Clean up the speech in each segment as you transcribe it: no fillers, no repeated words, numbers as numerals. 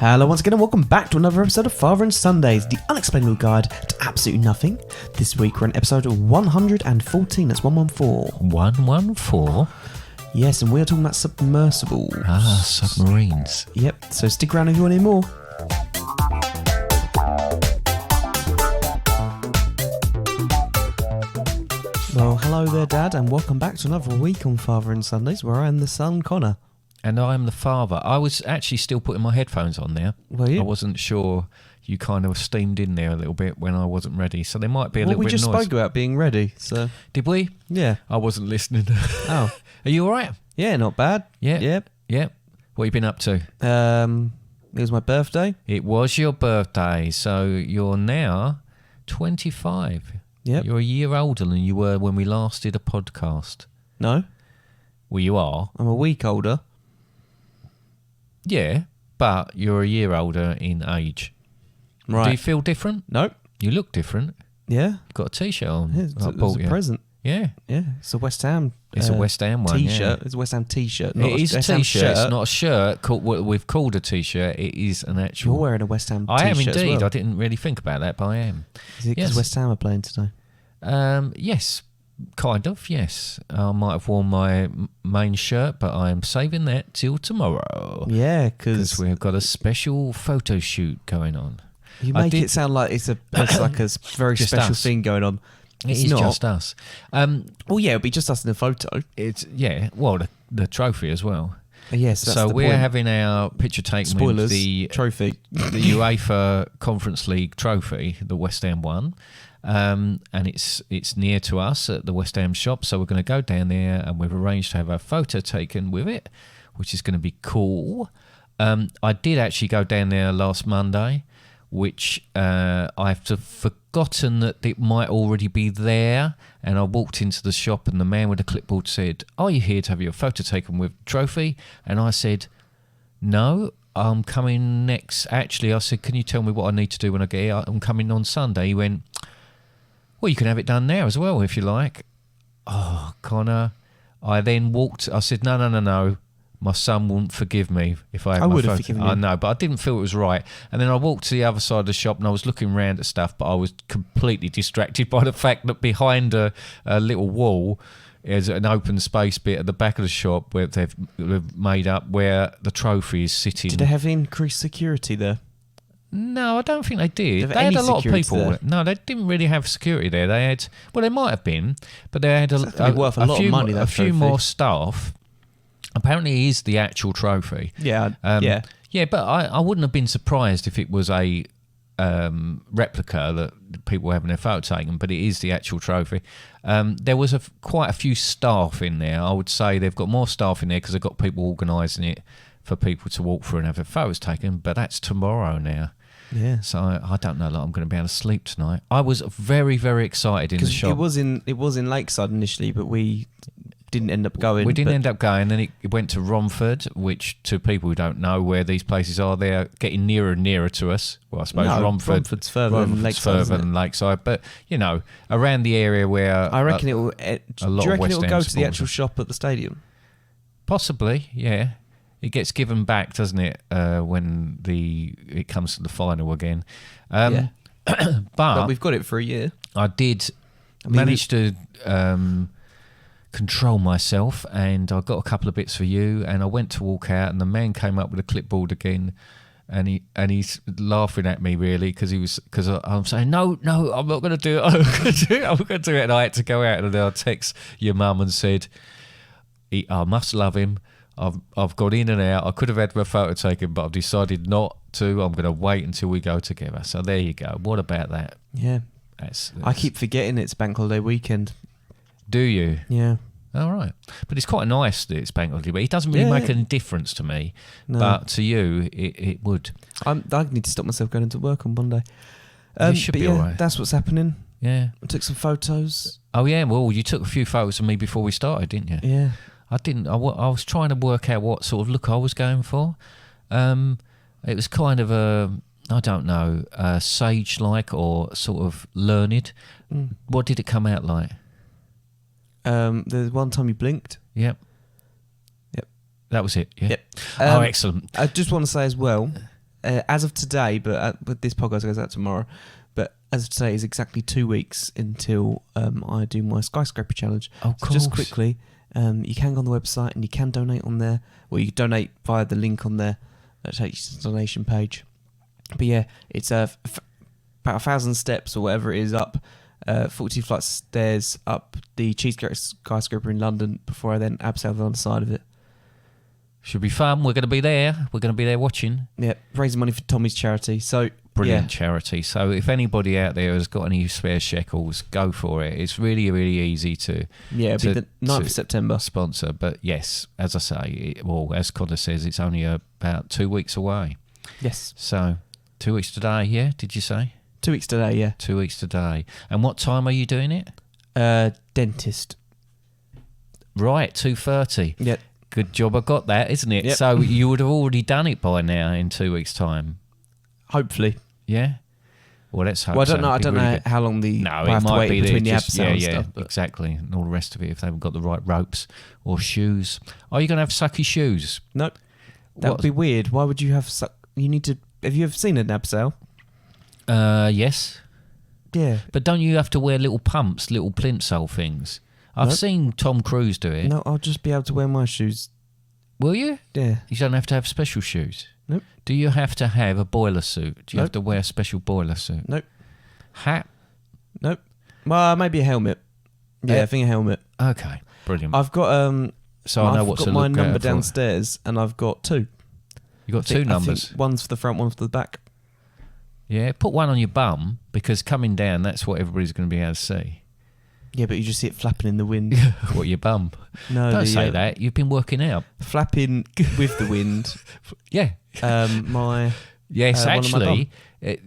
Hello once again and welcome back to another episode of Father and Sundays, the unexplainable guide to absolutely nothing. This week we're on episode 114, that's 114. 114? Yes, and we are talking about submersibles. Ah, submarines. Yep, so stick around if you want to hear more. Well, hello there, Dad, and welcome back to another week on Father and Sundays, where I am the son, Connor. And I am the father. I was actually still putting my headphones on there. Were you? I wasn't sure. You kind of steamed in there a little bit when I wasn't ready, so there might be a little bit of noise. We just spoke about being ready, so... Did we? Yeah. I wasn't listening. Oh. Are you all right? Yeah, not bad. Yeah. Yep. Yep. What have you been up to? It was my birthday. It was your birthday, so you're now 25. Yep. You're a year older than you were when we last did a podcast. No. Well, you are. I'm a week older. Yeah, but you're a year older in age. Right. Do you feel different? Nope. You look different. Yeah. You've got a T-shirt on. Yeah, it was a present. Yeah. Yeah, it's a West Ham. It's a West Ham one, T-shirt. yeah. It's a West Ham T-shirt. It is a T-shirt. It's not a shirt. What we've called a T-shirt. It is an actual... You're wearing a West Ham T-shirt I am indeed. as well. I didn't really think about that, but I am. Is it because West Ham are playing today? Yes. Kind of, yes. I might have worn my main shirt, but I am saving that till tomorrow. Yeah, because we've got a special photo shoot going on. You make it sound like it's like a very special thing going on. It's not just us. Well, yeah, it'll be just us in the photo. It's well, the trophy as well. Yes, that's so the we're point. Having our picture taken Spoilers, with the trophy, the UEFA Conference League trophy, the West Ham one. And it's near to us at the West Ham shop, so we're going to go down there and we've arranged to have a photo taken with it, which is going to be cool. I did actually go down there last Monday, which I've forgotten that it might already be there, and I walked into the shop and the man with the clipboard said, "Are you here to have your photo taken with trophy?" And I said, "No, I'm coming next." Actually, I said, "Can you tell me what I need to do when I get here? I'm coming on Sunday." He went, "Well, you can have it done now as well if you like." Oh, Connor. I then walked. I said, No. My son wouldn't forgive me if I had my photo. I would have forgiven you. I know, but I didn't feel it was right. And then I walked to the other side of the shop and I was looking around at stuff, but I was completely distracted by the fact that behind a little wall is an open space bit at the back of the shop where they've made up where the trophy is sitting. Did they have increased security there? No, I don't think they did. They had a lot of people. There? No, they didn't really have security there. They had, well, they might have been, but they had worth a lot of money. A few more staff. Apparently, it is the actual trophy. Yeah, yeah. But I wouldn't have been surprised if it was a replica that people were having their photo taken. But it is the actual trophy. There was quite a few staff in there. I would say they've got more staff in there because they've got people organising it for people to walk through and have their photos taken. But that's tomorrow now. Yeah. So I don't know that I'm going to be able to sleep tonight. I was very, very excited in the shop. It was in Lakeside initially, but we didn't end up going. We didn't end up going. Then it went to Romford, which to people who don't know where these places are, they're getting nearer and nearer to us. Well, I suppose Romford's further than Lakeside. But around the area where I reckon it will. Do you reckon it will go to the actual shop at the stadium? Possibly, yeah. It gets given back, doesn't it, when it comes to the final again? Yeah. But we've got it for a year. I did manage to control myself, and I got a couple of bits for you, and I went to walk out, and the man came up with a clipboard again, and he's laughing at me really because I'm saying no, I'm not going to do it. I'm going to do it, and I had to go out, and then I text your mum and said, I must love him. I've gone in and out. I could have had my photo taken, but I've decided not to. I'm going to wait until we go together. So there you go. What about that? Yeah. I keep forgetting it's bank holiday weekend. Do you? Yeah. All right. But it's quite nice that it's bank holiday, but it doesn't really make any difference to me. No. But to you, it would. I need to stop myself going into work on Monday. You should be all right. That's what's happening. Yeah. I took some photos. Oh, yeah. Well, you took a few photos of me before we started, didn't you? Yeah. I didn't. I was trying to work out what sort of look I was going for. It was kind of I don't know, sage-like or sort of learned. What did it come out like? There's one time you blinked. Yep. That was it, yeah? Yep. Oh, excellent. I just want to say as well, as of today, but this podcast goes out tomorrow. But as of today, is exactly 2 weeks until I do my skyscraper challenge. Oh, so just quickly, you can go on the website and you can donate on there, or you can donate via the link on there that takes you to the donation page. But yeah, it's about 1,000 steps or whatever it is up, 42 flights of stairs up the Cheesecake skyscraper in London before I then abseil on the other side of it. Should be fun. We're going to be there. We're going to be there watching. Yeah, raising money for Tommy's charity. So Brilliant charity. So if anybody out there has got any spare shekels, go for it. It's really, really easy to... Yeah, it'll be the 9th of September. Sponsor. But yes, as I say, as Connor says, it's only about 2 weeks away. Yes. So 2 weeks today, yeah, did you say? 2 weeks today, yeah. 2 weeks today. And what time are you doing it? Dentist. Right, 2:30. Yep. Good job I got that, isn't it? Yep. So you would have already done it by now in 2 weeks' time. Hopefully. Yeah? Well, let's hope Well, so. I don't know how long it have to might wait be between the just, abseil and stuff. But exactly. And all the rest of it, if they haven't got the right ropes or shoes. Are you going to have sucky shoes? No. That would be weird. Why would you have... You need to... Have you ever seen an abseil? Yes. Yeah. But don't you have to wear little pumps, little plimsoll things? I've seen Tom Cruise do it. No, I'll just be able to wear my shoes. Will you? Yeah. You don't have to have special shoes? Nope. Do you have to have a boiler suit? Do you Nope. have to wear a special boiler suit? Nope. Hat? Nope. Well, maybe a helmet. Yeah, I think a helmet. Okay, brilliant. I've got so I know what to got look my out number for. downstairs, and I've got two. You got two numbers? I think one's for the front, one's for the back. Yeah, put one on your bum, because coming down, that's what everybody's going to be able to see. Yeah, but you just see it flapping in the wind. What, your bum? No, Don't say that. You've been working out. Flapping with the wind. Yeah. My... Yes, one on my actually,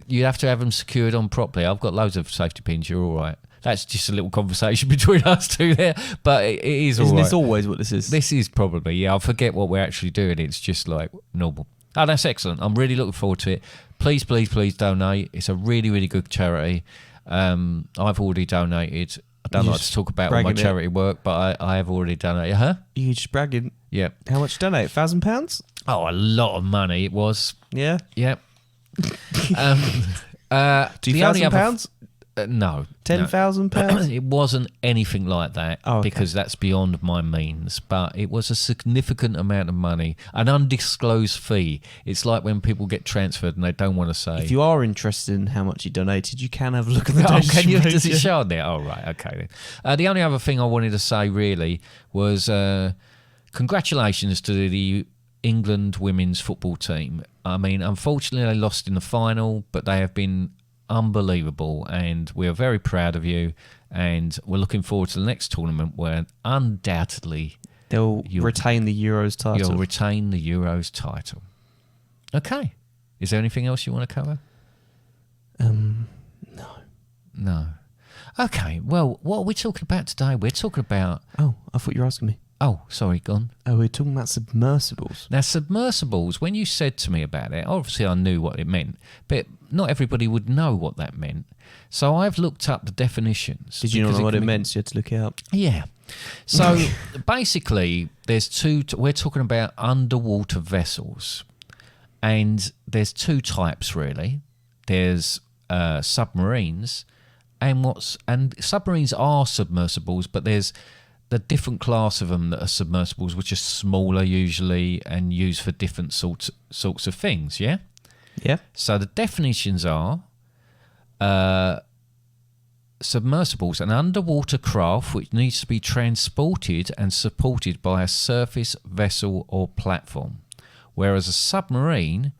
you have to have them secured on properly. I've got loads of safety pins. You're all right. That's just a little conversation between us two there, but it is all right. Isn't this always what this is? This is probably, yeah. I forget what we're actually doing. It's just like normal. Oh, that's excellent. I'm really looking forward to it. Please, please, please donate. It's a really, really good charity. I've already donated. I don't like to talk about all my charity work, but I have already donated. Huh? You just bragging. Yeah. How much you donate? £1,000? Oh, a lot of money it was. Yeah. Yep. £2,000? No. £10,000? It wasn't anything like that because that's beyond my means, but it was a significant amount of money, an undisclosed fee. It's like when people get transferred and they don't want to say. If you are interested in how much you donated, you can have a look at the can you? page. Does it show on there? Oh, right. Okay, then. The only other thing I wanted to say, really, was congratulations to the England women's football team. I mean, unfortunately, they lost in the final, but they have been unbelievable, and we are very proud of you, and we're looking forward to the next tournament where undoubtedly they'll retain the Euros title. You'll retain the Euros title. Okay. Is there anything else you want to cover? No. Okay. Well, what are we talking about today? We're talking about... Oh, I thought you were asking me. Oh, sorry, gone. Oh, we're talking about submersibles. Now, submersibles, when you said to me about it, obviously I knew what it meant, but not everybody would know what that meant. So I've looked up the definitions. Did you not know what it meant? So you had to look it up. Yeah. So basically, there's we're talking about underwater vessels, and there's two types really. There's submarines, and submarines are submersibles, but there's the different class of them that are submersibles, which are smaller usually and used for different sorts of things, yeah? Yeah. So the definitions are submersibles, an underwater craft which needs to be transported and supported by a surface vessel or platform, whereas a submarine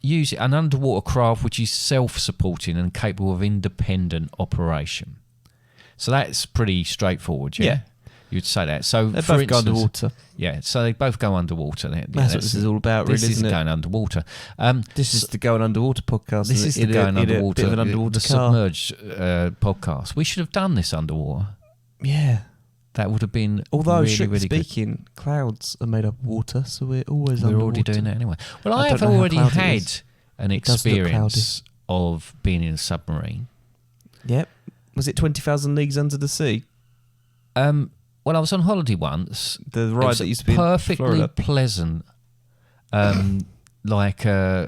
use an underwater craft which is self-supporting and capable of independent operation. So that's pretty straightforward, yeah? You'd say that. So they both go underwater. Yeah, so they both go underwater. That's what this is all about, really, isn't it? This is going underwater. This is the Going Underwater podcast. This is the Going Underwater, bit of an underwater the car. Submerged podcast. We should have done this underwater. Yeah. That would have been Although, really, strictly really speaking, good. Clouds are made up of water, so we're always underwater. We're already doing that anyway. Well, I have don't know how already cloudy it had is. an experience of being in a submarine. Yep. Was it 20,000 Leagues Under the Sea? Well, I was on holiday once. The ride that used to be perfectly in Florida. pleasant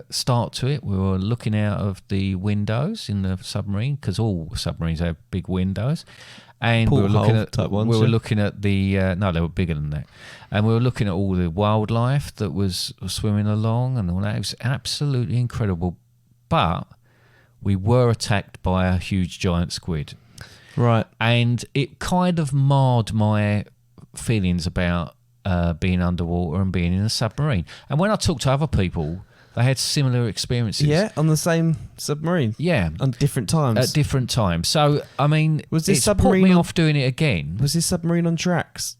start to it. We were looking out of the windows in the submarine because all submarines have big windows, and we were looking at type ones, we were looking at the no, they were bigger than that, and we were looking at all the wildlife that was swimming along and all that. It was absolutely incredible, but we were attacked by a huge giant squid, Right. and it kind of marred my feelings about being underwater and being in a submarine. And when I talked to other people, they had similar experiences. Yeah, on the same submarine. Yeah. On different times. At different times. So, I mean, Was this it's put submarine me on- off doing it again. Was this submarine on tracks?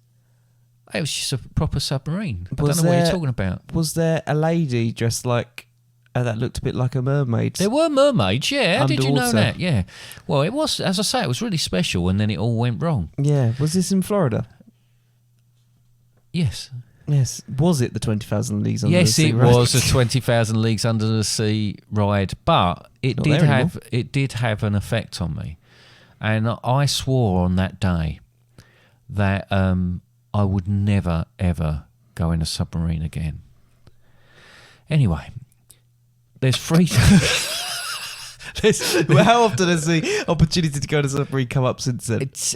It was just a proper submarine. I Was don't know what there- you're talking about. Was there a lady dressed like that looked a bit like a mermaid? There were mermaids, yeah. How did you know Underwater. that? Yeah. Well, it was, as I say, it was really special, and then it all went wrong. Yeah. Was this in Florida? Yes. Yes. Was it the 20,000 Leagues Under the Yes, Sea it ride? was a 20,000 Leagues Under the Sea ride, but it Not did there have an effect on me, and I swore on that day that I would never ever go in a submarine again. Anyway, there's free. Well, how often has the opportunity to go to submarine come up since then? It's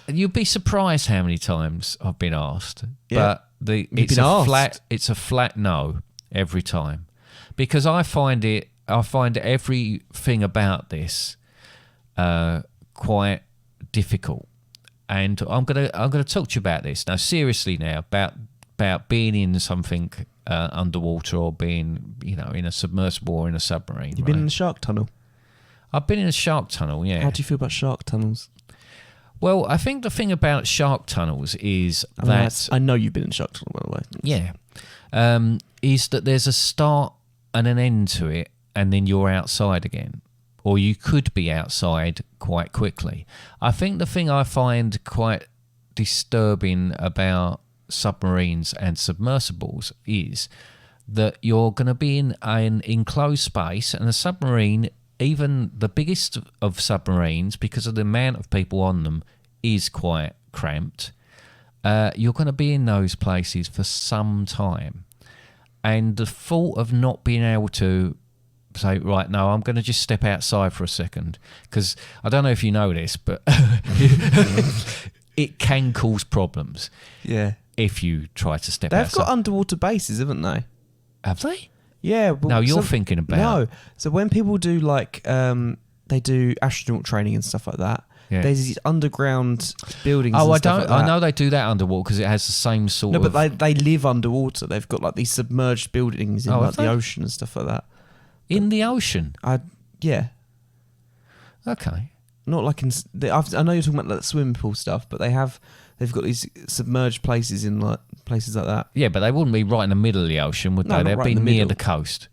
you'd be surprised how many times I've been asked, Yeah. but You've it's been a asked? flat no every time, because I find everything about this quite difficult, and I'm gonna talk to you about this now seriously now about being in something underwater, or being in a submersible or in a submarine. You've been in the shark tunnel. I've been in a shark tunnel, yeah. How do you feel about shark tunnels? Well, I think the thing about shark tunnels is I mean, I know you've been in shark tunnel, by the way. yeah, is that there's a start and an end to it, and then you're outside again, or you could be outside quite quickly. I think the thing I find quite disturbing about submarines and submersibles is that you're going to be in an enclosed space, and a submarine, even the biggest of submarines, because of the amount of people on them, is quite cramped. You're going to be in those places for some time, and the thought of not being able to say, right, no, I'm going to just step outside for a second, because I don't know if you know this, but it can cause problems Yeah. if you try to step They've outside. got underwater bases, haven't they? Have they? Yeah. Well, No, you're thinking about... No. So when people do they do astronaut training and stuff like that, Yeah. there's these underground buildings. Oh, and I stuff don't. like that. I know they do that underwater because it has the same sort No, of. but they live underwater. They've got like these submerged buildings in Oh, like have the they? ocean and stuff like that. in the ocean. Yeah. Okay. Not like I know you're talking about like swimming pool stuff, but they've got these submerged places in like places like that. Yeah, but they wouldn't be right in the middle of the ocean, would No, they? not They'd right be in the near middle. the coast.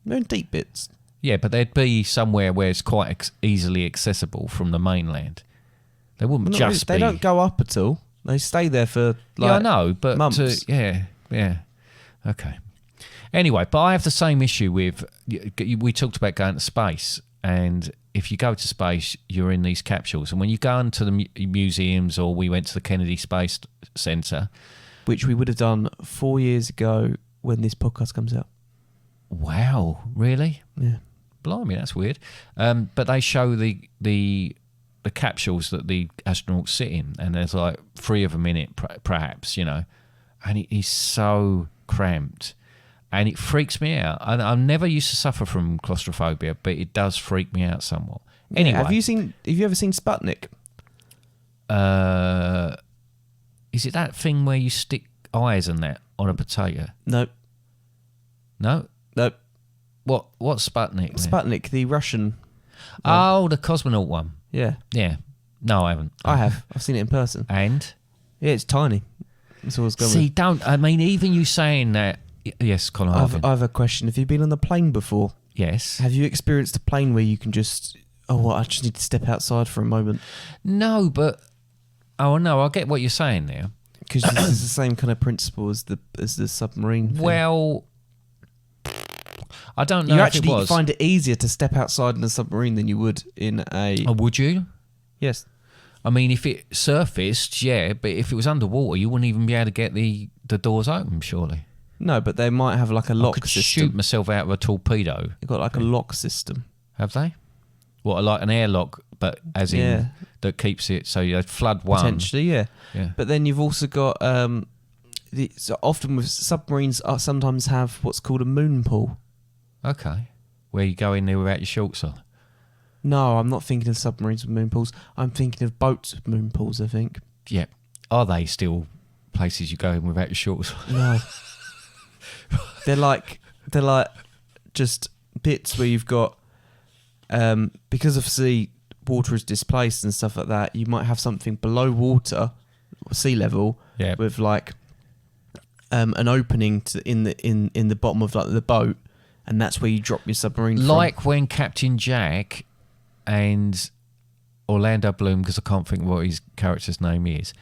They're in deep bits. Yeah, but they'd be somewhere where it's quite easily accessible from the mainland. They wouldn't Not just really. be. They don't go up at all. They stay there for like yeah, I know, but months. yeah. Okay. Anyway, but I have the same issue with. We talked about going to space, and if you go to space, you're in these capsules, and when you go into the museums, or we went to the Kennedy Space Center, which we would have done 4 years ago when this podcast comes out. wow, really? Yeah. Blimey, that's weird. But they show the capsules that the astronauts sit in, and there's like 3 of them in it, perhaps, and it is so cramped, and it freaks me out. I'm never used to suffer from claustrophobia, but it does freak me out somewhat. Anyway, Have you ever seen Sputnik? Is it that thing where you stick eyes and that on a potato? Nope. No. Nope. What's Sputnik? then? Sputnik, the Russian. Oh, the cosmonaut one. Yeah. Yeah. No, I haven't. I have. I've seen it in person. And? Yeah, it's tiny. That's all it's going See, with. I mean, even you saying that... Yes, Colin Harvin. I have a question. Have you been on a plane before? Yes. Have you experienced a plane where you can just... I just need to step outside for a moment? No, but... Oh, no, I get what you're saying now. Because this is the same kind of principle as the submarine thing. Well... I don't know you if actually it was. find it easier to step outside in a submarine than you would in a... Oh, would you? Yes. I mean, if it surfaced, yeah, but if it was underwater, you wouldn't even be able to get the doors open, surely. No, but they might have like a I lock could system. shoot myself out of a torpedo. They've got like a lock system. Have they? What, like an airlock, but as in that keeps it so you flood one. Potentially, yeah. Yeah. But then you've also got so often with submarines sometimes have what's called a moon pool. Okay. Where you go in there without your shorts on. No, I'm not thinking of submarines with moon pools. I'm thinking of boats with moon pools, I think. Yeah. Are they still places you go in without your shorts on? No. they're like just bits where you've got because of water is displaced and stuff like that, you might have something below water, sea level, with like an opening in the bottom of like the boat, and that's where you drop your submarine like from. when Captain Jack and Orlando Bloom, because I can't think what his character's name is,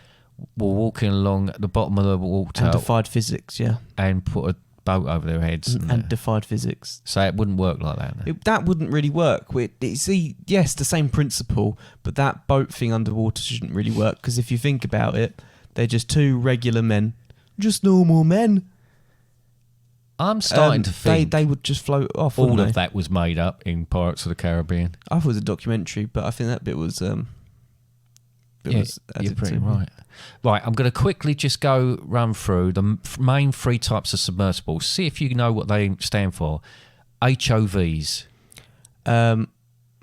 were walking along at the bottom of the water And defied physics, yeah. and put a boat over their heads. And defied physics. So it wouldn't work like that. No? That wouldn't really work. Yes, the same principle, but that boat thing underwater shouldn't really work, because if you think about it, they're just two regular men. Just normal men. I'm starting to think they would just float off. all of that was made up in Pirates of the Caribbean. I thought it was a documentary, but I think that bit was. You're pretty right. Right, I'm going to quickly just run through the main three types of submersibles. See if you know what they stand for. HOVs. HOV.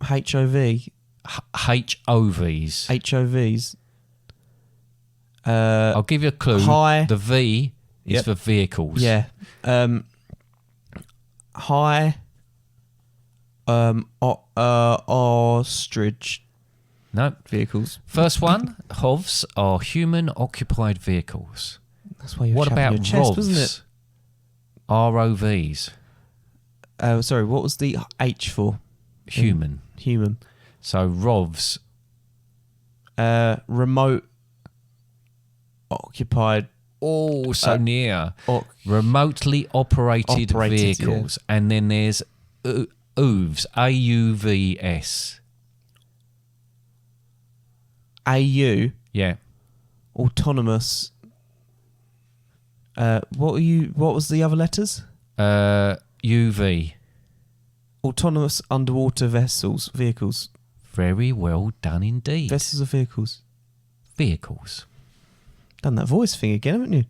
HOVs. HOVs. I'll give you a clue. High. The V is for vehicles. Yeah. High. Ostrich. No. Vehicles. First one, HOVs are human occupied vehicles. That's why you're What shoving about your chest, wasn't it? ROVs? Sorry, what was the H for? Human. Human. So ROVs. Remote occupied. Oh, so near. Remotely operated vehicles. Yeah. And then there's OOVs. AUVS. AU. Yeah. Autonomous. What was the other letters? UV. Autonomous underwater vehicles. Very well done indeed. Vessels or vehicles? Vehicles. Done that voice thing again, haven't you?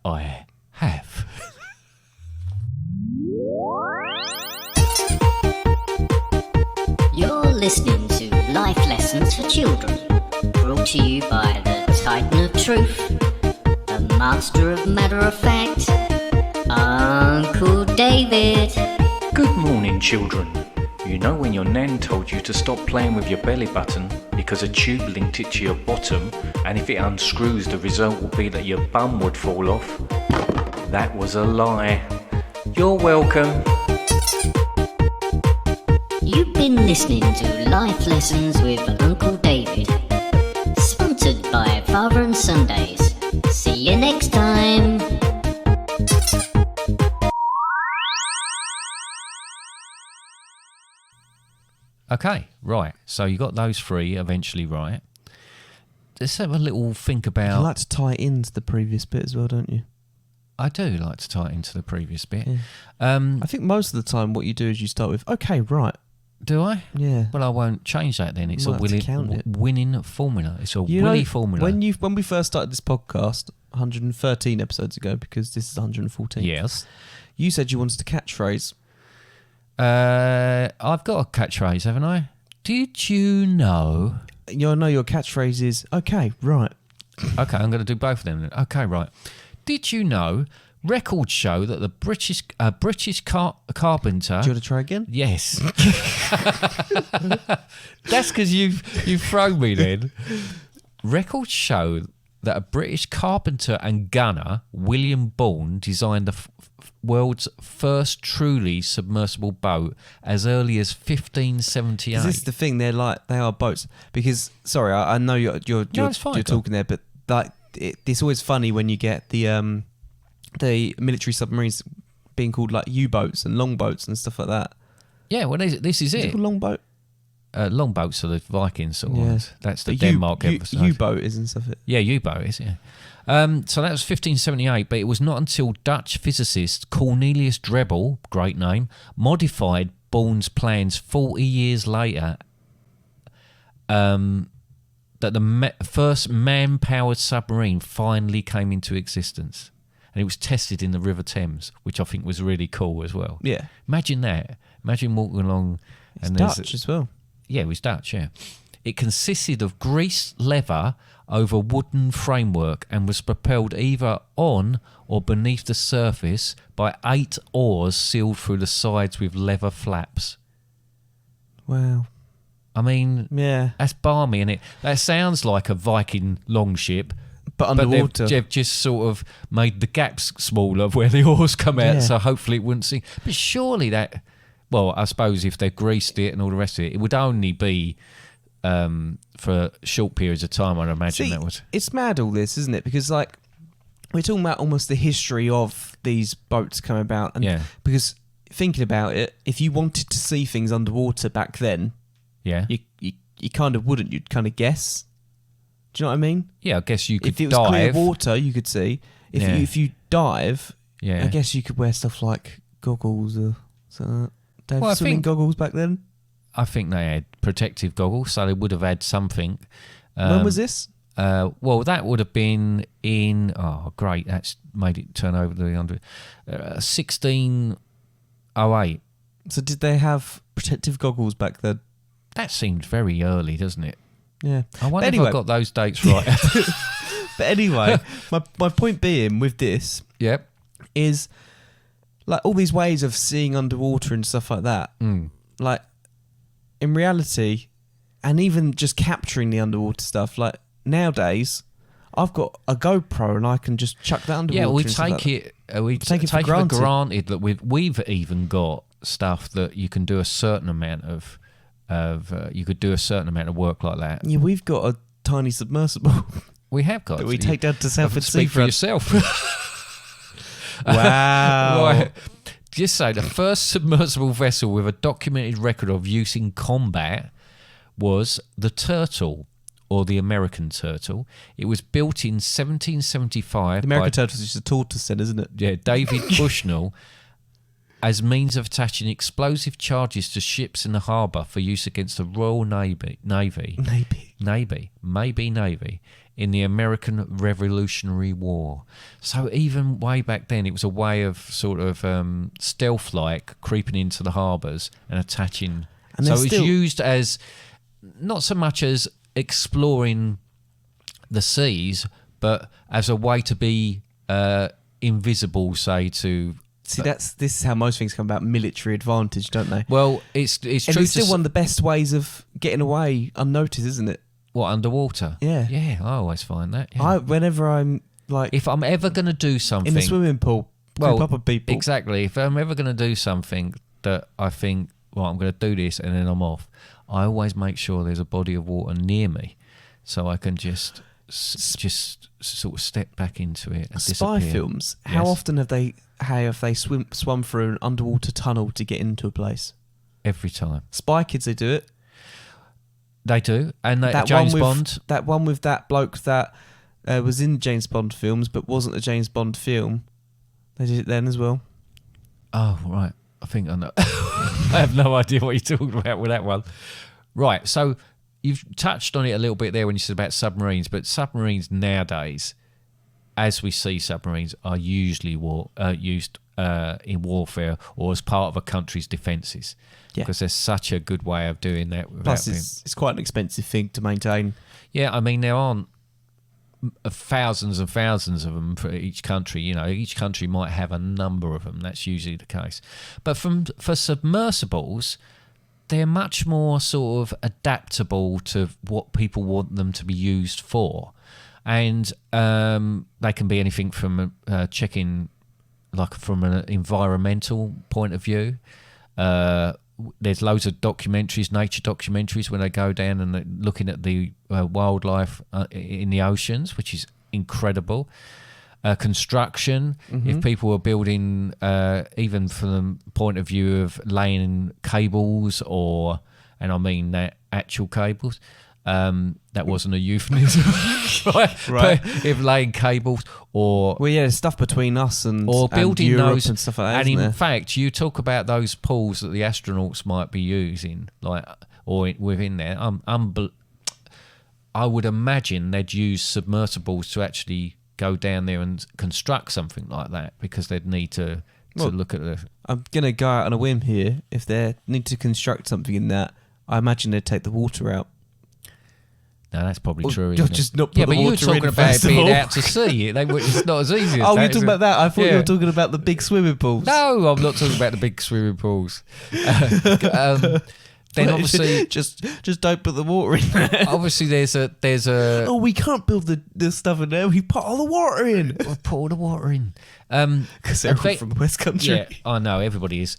I have. You're listening to Life Lessons for Children, brought to you by the Titan of Truth, the Master of Matter of Fact, Uncle David. Good morning, children. You know when your nan told you to stop playing with your belly button because a tube linked it to your bottom, and if it unscrews the result will be that your bum would fall off? That was a lie. You're welcome. You've been listening to Life Lessons with Uncle David, sponsored by Father and Sundays. See you next time. Okay, right. So you got those three eventually right. Let's have a little think about... You like to tie it into the previous bit as well, don't you? I do like to tie it into the previous bit. Yeah. I think most of the time what you do is you start with, okay, right. Do I? Yeah. Well, I won't change that then. It's a winning formula. It's a willy formula. When we first started this podcast, 113 episodes ago, because this is 114. Yes. You said you wanted a catchphrase. I've got a catchphrase, haven't I? Did you know? Your catchphrase is, okay, right. Okay, I'm going to do both of them then. Okay, right. Did you know? Records show that the British carpenter... Do you want to try again? Yes. That's because you've thrown me then. Records show that a British carpenter and gunner, William Bourne, designed the world's first truly submersible boat as early as 1578. This is the thing, they are boats. Because, sorry, I know you're talking there, but it's always funny when you get the military submarines being called like U-boats and longboats and stuff like that. Yeah, well, this is it. Is it called longboat? Longboats are the Vikings sort of ones. That's the but Denmark episode. U-boat is and stuff. Yeah, U-boat is, yeah. So that was 1578, but it was not until Dutch physicist Cornelius Drebbel, great name, modified Bourne's plans 40 years later that the first man-powered submarine finally came into existence. And it was tested in the River Thames, which I think was really cool as well. Yeah. Imagine that. Imagine walking along. It's Dutch as well. Yeah, it was Dutch, yeah. It consisted of greased leather over wooden framework and was propelled either on or beneath the surface by 8 oars sealed through the sides with leather flaps. Wow. I mean, yeah, that's balmy, innit? That sounds like a Viking longship, but underwater. But they've just sort of made the gaps smaller where the oars come out, so hopefully it wouldn't sink. But surely that, well, I suppose if they've greased it and all the rest of it, it would only be for short periods of time, I'd imagine. That would. It's mad, all this, isn't it? Because, like, we're talking about almost the history of these boats coming about. And because thinking about it, if you wanted to see things underwater back then, you kind of wouldn't. You'd kind of guess. Do you know what I mean? Yeah, I guess you could dive. If it was clear water, you could see. If you dive, I guess you could wear stuff like goggles or something. They had swimming goggles back then? I think they had protective goggles, so they would have had something. When was this? Well, that would have been in... Oh, great. That's made it turn over the 100. 1608. So did they have protective goggles back then? That seems very early, doesn't it? Yeah. I wonder if I got those dates right. But anyway, my point being with this is like all these ways of seeing underwater and stuff like that. Like in reality, and even just capturing the underwater stuff, like nowadays, I've got a GoPro and I can just chuck that underwater. Yeah, we take it for granted that we've even got stuff that you can do a certain amount of you could do a certain amount of work like that. Yeah, we've got a tiny submersible. We have got. That we take down to South Sea for yourself. Wow. Right. Just say the first submersible vessel with a documented record of use in combat was the Turtle, or the American Turtle. It was built in 1775. The American Turtle is just a tortoise, then, isn't it? Yeah, David Bushnell, as means of attaching explosive charges to ships in the harbour for use against the Royal Navy in the American Revolutionary War. So even way back then, it was a way of sort of stealth-like creeping into the harbours and attaching. And so it's used as not so much as exploring the seas, but as a way to be invisible, say, to... See, this is how most things come about, military advantage, don't they? Well, it's true. And it's still one of the best ways of getting away unnoticed, isn't it? What, underwater? Yeah. Yeah, I always find that. Yeah. Whenever I'm like... If I'm ever going to do something... In the swimming pool, creep up on people. Exactly. If I'm ever going to do something that I think, well, I'm going to do this and then I'm off, I always make sure there's a body of water near me so I can just sort of step back into it and Spy disappear. films, how often have they swum through an underwater tunnel to get into a place? Every time. Spy Kids, they do it. They do. And James Bond. That one with that bloke that was in James Bond films but wasn't a James Bond film. They did it then as well. Oh, right. I think I know. I have no idea what you're talking about with that one. Right, so you've touched on it a little bit there when you said about submarines, but submarines nowadays, as we see submarines, are usually used in warfare or as part of a country's defences. Yeah. Because there's such a good way of doing that. Plus, it's quite an expensive thing to maintain. Yeah, I mean, there aren't thousands and thousands of them for each country. You know, each country might have a number of them. That's usually the case. But for submersibles, they're much more sort of adaptable to what people want them to be used for. And they can be anything from checking, like from an environmental point of view. There's loads of documentaries, nature documentaries, when they go down and they're looking at the wildlife in the oceans, which is incredible. Construction, if people are building, even from the point of view of laying cables and I mean that actual cables, That wasn't a euphemism. Right. If laying cables or Well, yeah, there's stuff between us and building Europe those and stuff like that. And isn't in there? fact, you talk about those pools that the astronauts might be using, within there. I would imagine they'd use submersibles to actually go down there and construct something like that, because they'd need to look at the. I'm gonna go out on a whim here. If they need to construct something in that, I imagine they'd take the water out. No, that's probably Or true. you'll Isn't it? just not put the but you were water talking in, about first it of being all. out to sea. It's not as easy as Oh, that. you're talking is it? about that? I thought you Yeah. were talking about the big swimming pools. No, I'm not talking about the big swimming pools. Then obviously, just don't put the water in there. obviously there's a. Oh, we can't build the stuff in there. We put all the water in. We'll put all the water in. Because everyone's from the West Country. Yeah, I know, everybody is.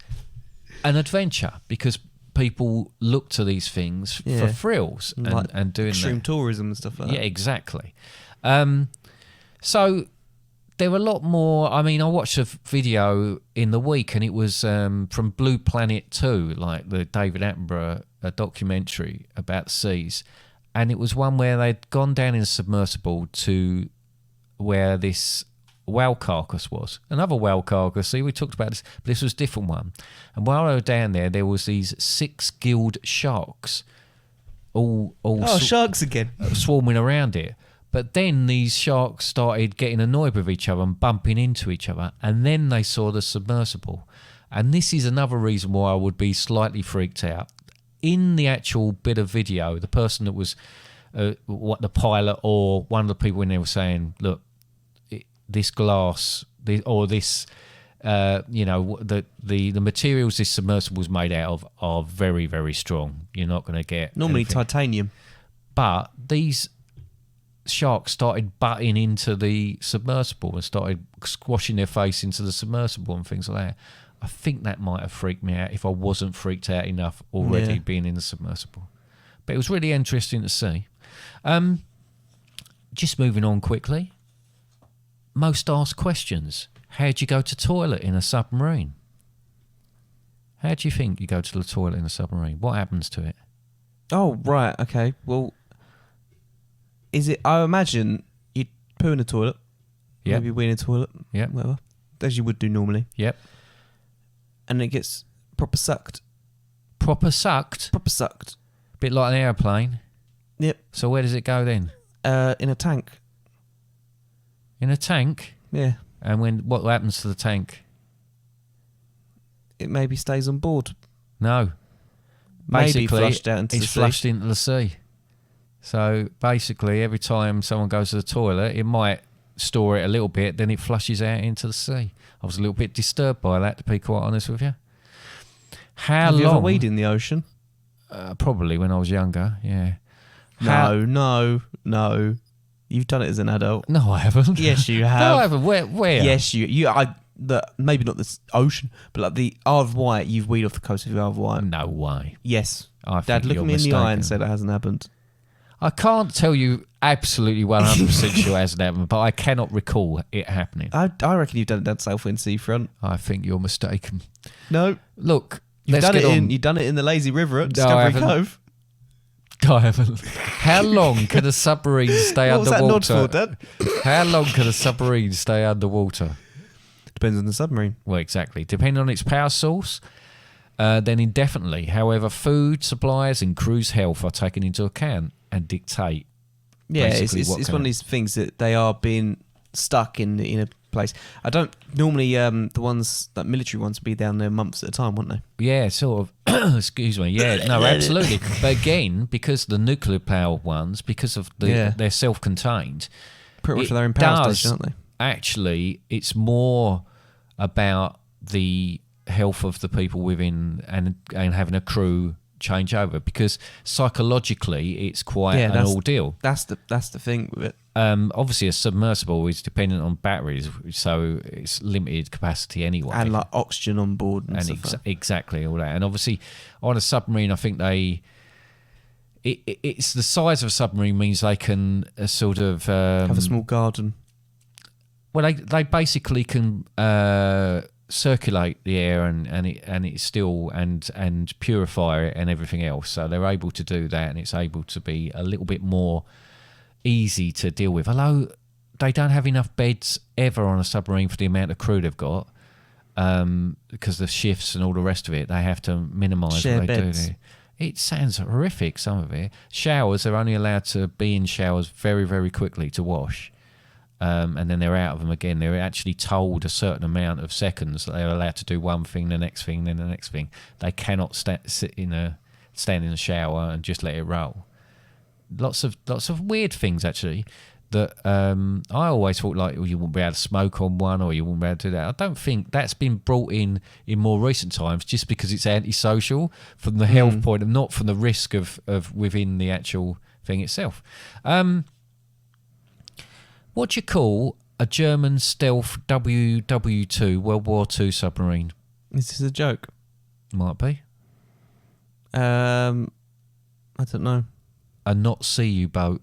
An adventure, because people look to these things for thrills and doing extreme that. tourism and stuff like Yeah, that. exactly. So there were a lot more. I mean, I watched a video in the week, and it was from Blue Planet 2, like the David Attenborough documentary about the seas. And it was one where they'd gone down in a submersible to where this whale carcass was. Another whale carcass. See, we talked about this, but this was a different one. And while they were down there was these 6-gilled sharks all Sharks again. swarming around it. But then these sharks started getting annoyed with each other and bumping into each other, and then they saw the submersible. And this is another reason why I would be slightly freaked out. In the actual bit of video, the person that was the pilot or one of the people in there was saying, look, this glass, the materials this submersible is made out of are very, very strong. You're not going to get Normally anything. titanium. But these sharks started butting into the submersible and started squashing their face into the submersible and things like that. I think that might have freaked me out if I wasn't freaked out enough already being in the submersible. But it was really interesting to see. Just moving on quickly. Most asked questions. How do you go to toilet in a submarine? How do you think you go to the toilet in a submarine? What happens to it? Oh, right. Okay. Well, is it... I imagine you'd poo in a toilet. Yep. Maybe wee in a toilet. Yep. Whatever. As you would do normally. Yep. And it gets proper sucked. Proper sucked? Proper sucked. Bit like an airplane. Yep. So where does it go then? In a tank. In a tank? Yeah. And what happens to the tank? It maybe stays on board. No. Maybe Basically, flushed out into the it's sea. flushed into the sea. So basically, every time someone goes to the toilet, it might store it a little bit, then it flushes out into the sea. I was a little bit disturbed by that, to be quite honest with you. How Have you ever long? weed in the ocean? Probably when I was younger, yeah. No. You've done it as an adult. No, I haven't. Yes, you No, have. I haven't. Where? Yes, maybe not the ocean, but like the Isle of Wight, you've weed off the coast of the Isle of Wight. No way. Yes. I Dad, think look you're at me in the eye and mistaken. say that hasn't happened. I can't tell you absolutely 100% sure it hasn't happened, but I cannot recall it happening. I reckon you've done it down Southwind Seafront. I think you're mistaken. No. Look, You've let's done get it on. you've done it in the lazy river at No, I Discovery haven't. Cove. I haven't. How long can a submarine stay What was that nod underwater? for, Dad? How long can a submarine stay underwater? Depends on the submarine. Well, exactly. Depending on its power source, then indefinitely. However, food, supplies and crew's health are taken into account and dictate. Yeah, basically it's what one can- of these things that they are being stuck in a place. I don't normally the ones like military ones be down there months at a time, won't they? Yeah, sort of. Excuse me. Yeah, no, absolutely. But again, because the nuclear power ones, because of they're self-contained, Pretty much it for their own power does- station, aren't they? Actually, it's more about the health of the people within and having a crew change over, because psychologically it's quite an ordeal. That's the thing with it. Obviously, a submersible is dependent on batteries, so it's limited capacity anyway. And like oxygen on board and stuff. Exactly all that. And obviously, on a submarine, I think it's the size of a submarine means they can sort of have a small garden. well, they basically can circulate the air and it still and purify it and everything else. So they're able to do that, and it's able to be a little bit more easy to deal with. Although they don't have enough beds ever on a submarine for the amount of crew they've got, because the shifts and all the rest of it, they have to minimise what they beds. do there. It sounds horrific, some of it. Showers, they're only allowed to be in showers very, very quickly to wash. And then they're out of them again. They're actually told a certain amount of seconds that they're allowed to do one thing, the next thing, then the next thing. They cannot stand in a shower and just let it roll. Lots of weird things, actually, that I always thought, like, you wouldn't be able to smoke on one, or you wouldn't be able to do that. I don't think that's been brought in more recent times, just because it's antisocial from the health point, and not from the risk of within the actual thing itself. What do you call a German stealth WW2 World War II submarine? Is this a joke? Might be. I don't know. A not see you boat.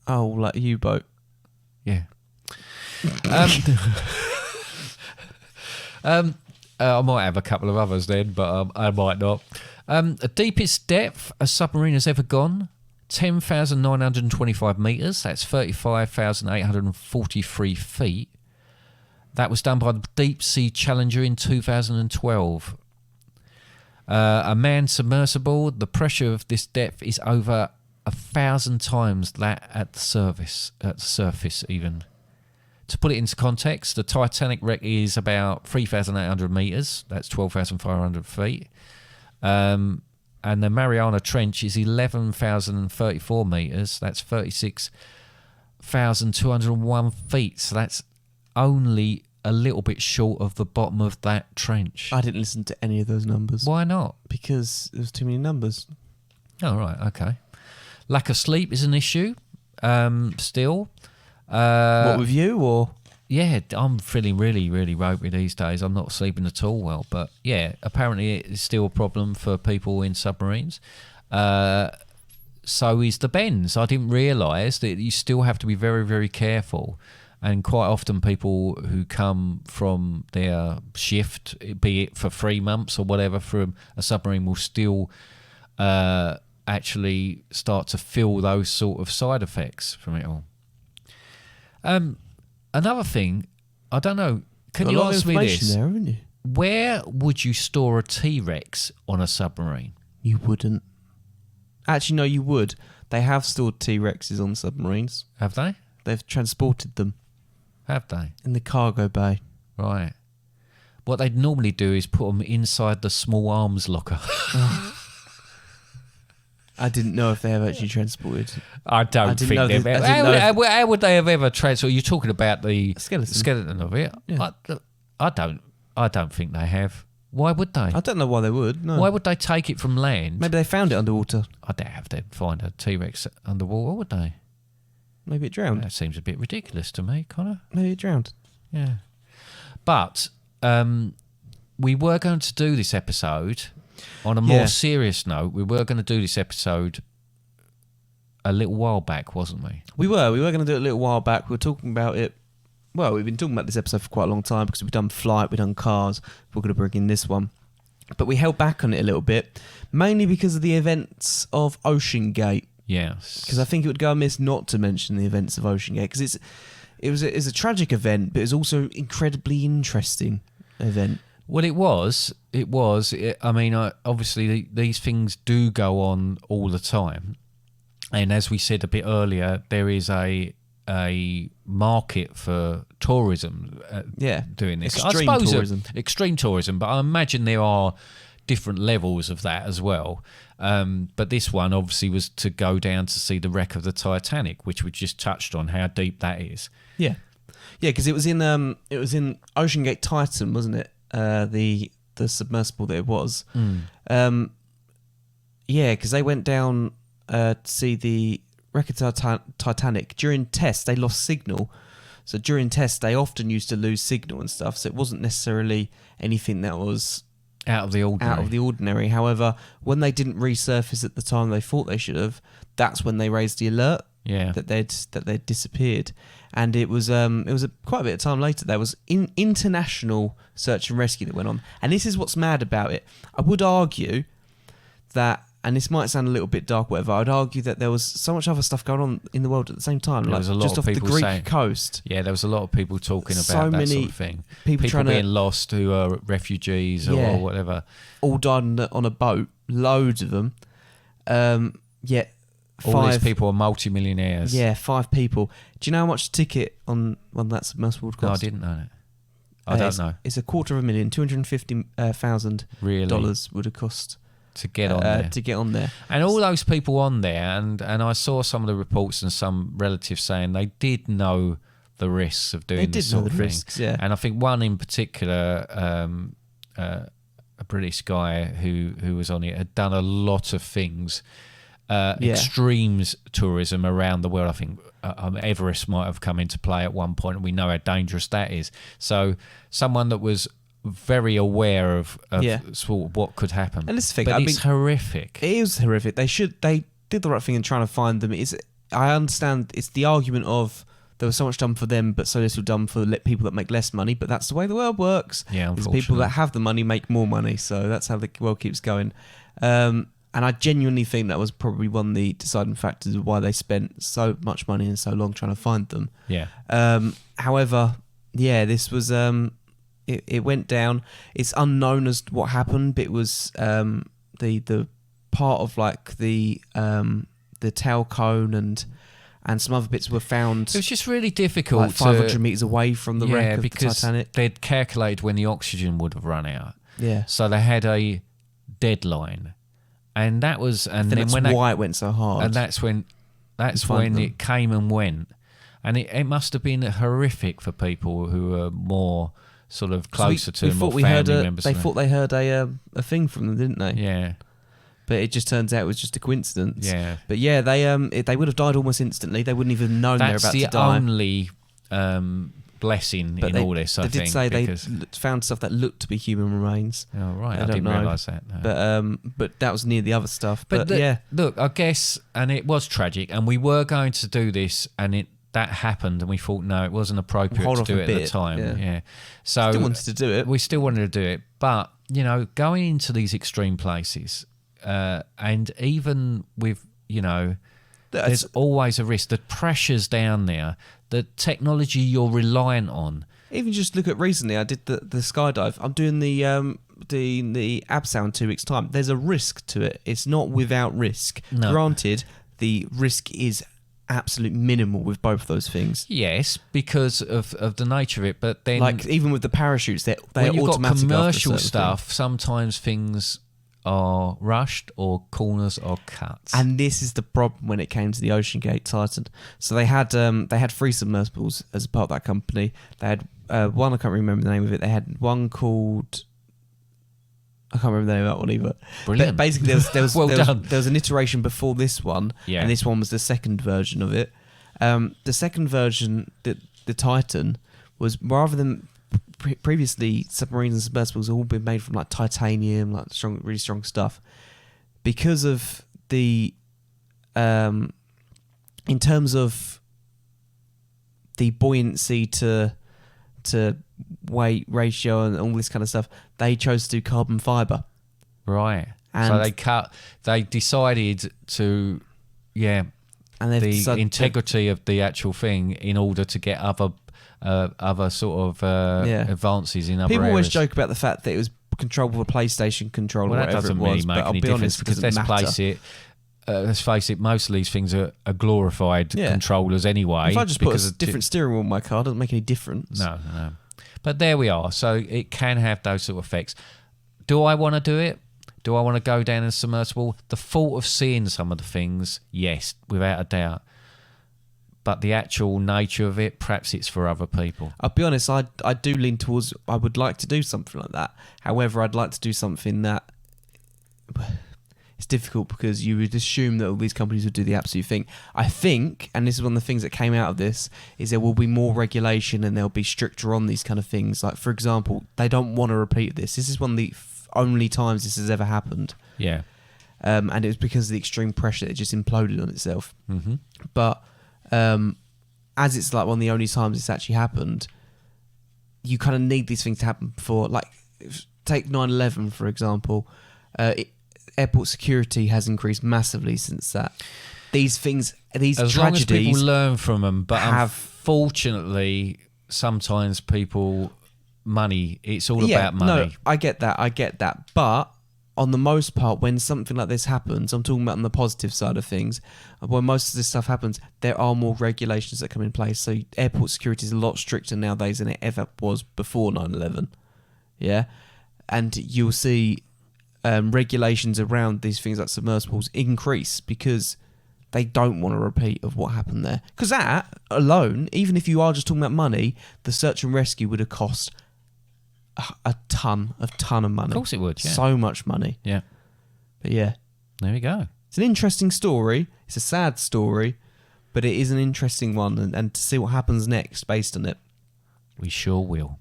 Oh, like a U-boat. Yeah. I might have a couple of others then, but I might not. The deepest depth a submarine has ever gone, 10,925 metres. That's 35,843 feet. That was done by the Deep Sea Challenger in 2012. A manned submersible, the pressure of this depth is over 1,000 times that at the surface even. To put it into context, the Titanic wreck is about 3,800 metres. That's 12,500 feet. And the Mariana Trench is 11,034 metres. That's 36,201 feet. So that's only a little bit short of the bottom of that trench. I didn't listen to any of those numbers. Why not? Because there's too many numbers. Oh, right, okay. Lack of sleep is an issue still. What, with you, or? Yeah, I'm feeling really, really ropey these days. I'm not sleeping at all well. But yeah, apparently it's still a problem for people in submarines. So is the bends. I didn't realise that you still have to be very, very careful. And quite often people who come from their shift, be it for 3 months or whatever, from a submarine will still actually start to feel those sort of side effects from it all. Another thing, I don't know, can you ask me this? There, haven't you? Where would you store a T-Rex on a submarine? You wouldn't. Actually, no, you would. They have stored T-Rexes on submarines. Have they? They've transported them. Have they? In the cargo bay. Right. What they'd normally do is put them inside the small arms locker. I didn't know if they have actually transported. I don't think they've ever. How would they have ever transported? You're talking about the skeleton of it. Yeah. I don't think they have. Why would they? I don't know why they would. No. Why would they take it from land? Maybe they found it underwater. I doubt if they'd find a T-Rex underwater, would they? Maybe it drowned. That seems a bit ridiculous to me, Connor. Maybe it drowned. Yeah. But we were going to do this episode on a more serious note. We were going to do this episode a little while back, wasn't we? We were going to do it a little while back. We were talking about it. Well, we've been talking about this episode for quite a long time because we've done flight, we've done cars. We're going to bring in this one. But we held back on it a little bit, mainly because of the events of Ocean Gate. Yes. Because I think it would go amiss not to mention the events of Ocean Gate, because it was a tragic event, but it was also incredibly interesting event. Well, it was. I mean, obviously these things do go on all the time, and as we said a bit earlier, there is a market for tourism. Doing this. Extreme tourism. Extreme tourism, but I imagine there are different levels of that as well. But this one obviously was to go down to see the wreck of the Titanic, which we just touched on how deep that is. Yeah, because it was in Ocean Gate Titan, wasn't it? The submersible that it was. Because they went down to see the wreck of Titanic. During tests, they lost signal. So during tests, they often used to lose signal and stuff. So it wasn't necessarily anything that was out of the ordinary. However, when they didn't resurface at the time they thought they should have, that's when they raised the alert. Yeah. that they'd disappeared, and it was quite a bit of time later there was international search and rescue that went on. And this is what's mad about it. I would argue that, and this might sound a little bit dark, whatever, I'd argue that there was so much other stuff going on in the world at the same time. There was a lot just of off the people Greek saying, coast. Yeah, there was a lot of people talking about So that many sort of thing. people trying to- being lost who are refugees Yeah. or whatever. All died on a boat, loads of them. Yet All these people are multi-millionaires. Yeah, 5 people. Do you know how much a ticket on that submersible would No, I cost? didn't know that. I don't know. It's $250,000, $250,000 would have cost To get on there. to get on there. And all those people on there, and I saw some of the reports and some relatives saying they did know the risks of doing this sort of thing. Risks, yeah. And I think one in particular, a British guy who was on it, had done a lot of things. Extremes tourism around the world. I think Everest might have come into play at one point, and we know how dangerous that is. So someone that was very aware of sort of what could happen. And this is the thing, but I it's mean, horrific. It is horrific. They did the right thing in trying to find them. I understand it's the argument of there was so much done for them, but so little done for people that make less money. But that's the way the world works. Yeah, It's unfortunately. people that have the money make more money. So that's how the world keeps going. And I genuinely think that was probably one of the deciding factors of why they spent so much money and so long trying to find them. Yeah. However, this was it went down. It's unknown as to what happened, but it was the part of like the tail cone and some other bits were found. It was just really difficult. Like 500 meters away from the wreck of the because Titanic. they'd calculated when the oxygen would have run out. Yeah. So they had a deadline, and that was, and then that's when why it went so hard. and that's when Find them. it came and went, and it must have been horrific for people who were more sort of closer to them or family members. They thought they heard a thing from them, didn't they? Yeah. But it just turns out it was just a coincidence. Yeah. But yeah, they would have died almost instantly. They wouldn't even have known they were That's about the to die. only blessing But in all this, I they think. did say because, they found stuff that looked to be human remains. oh, right. I I don't didn't know. realise that. No. But that was near the other stuff. But yeah, Look, I guess, and it was tragic, and we were going to do this, and that happened, and we thought, no, it wasn't appropriate Hold to off do a it at the bit, time. yeah. Yeah. So still wanted to do it. we still wanted to do it, but going into these extreme places, and even with there's always a risk. The pressure's down there. The technology you're reliant on. Even just look at recently, I did the skydive. I'm doing the abseil in 2 weeks' time. There's a risk to it. It's not without risk. No. Granted, the risk is absolute minimal with both those things. Yes, because of the nature of it. But then, Like even with the parachutes, they when are you've got automatic after a commercial certain stuff, sometimes things are rushed or corners are cut. And this is the problem when it came to the Ocean Gate Titan. So they had 3 submersibles as a part of that company. They had one, I can't remember the name of it. They had one called, I can't remember the name of that one either. Brilliant. But basically, there was Well done. there was an iteration before this one, Yeah. and this one was the second version of it. The second version, the Titan, was rather than previously submarines and submersibles have all been made from like titanium, like really strong stuff. Because of the in terms of the buoyancy to weight ratio and all this kind of stuff, they chose to do carbon fibre. Right. And so they decided to, and they've the decided integrity of the actual thing in order to get other sort of advances in other people areas. always joke about the fact that it was controlled with a PlayStation controller, Well, or that whatever doesn't it was, really make but I'll any be difference honest, because it doesn't matter. let's face it, most of these things are glorified Yeah. controllers anyway. If I just put because a different steering wheel on my car, it doesn't make any difference. No. But there we are. So it can have those sort of effects. Do I want to do it? Do I want to go down in a submersible? The thought of seeing some of the things, yes, without a doubt. But the actual nature of it, perhaps it's for other people. I'll be honest, I do lean towards, I would like to do something like that. However, I'd like to do something that, it's difficult because you would assume that all these companies would do the absolute thing. I think, and this is one of the things that came out of this, is there will be more regulation and they'll be stricter on these kind of things. Like, for example, they don't want to repeat this. This is one of the only times this has ever happened. Yeah. And it was because of the extreme pressure that it just imploded on itself. Mm-hmm. But as it's like one of the only times it's actually happened, you kind of need these things to happen before. Like, take 9/11 for example. Airport security has increased massively since that. These things, these as tragedies, long as people learn from them, but unfortunately, sometimes it's all about money. No, I get that. But on the most part, when something like this happens, I'm talking about on the positive side of things, when most of this stuff happens, there are more regulations that come in place. So airport security is a lot stricter nowadays than it ever was before 9/11. Yeah? And you'll see regulations around these things like submersibles increase because they don't want a repeat of what happened there. Because that alone, even if you are just talking about money, the search and rescue would have cost a ton of money. Of course it would, yeah. So much money. Yeah. But yeah. There we go. It's an interesting story. It's a sad story, but it is an interesting one. And to see what happens next based on it. We sure will.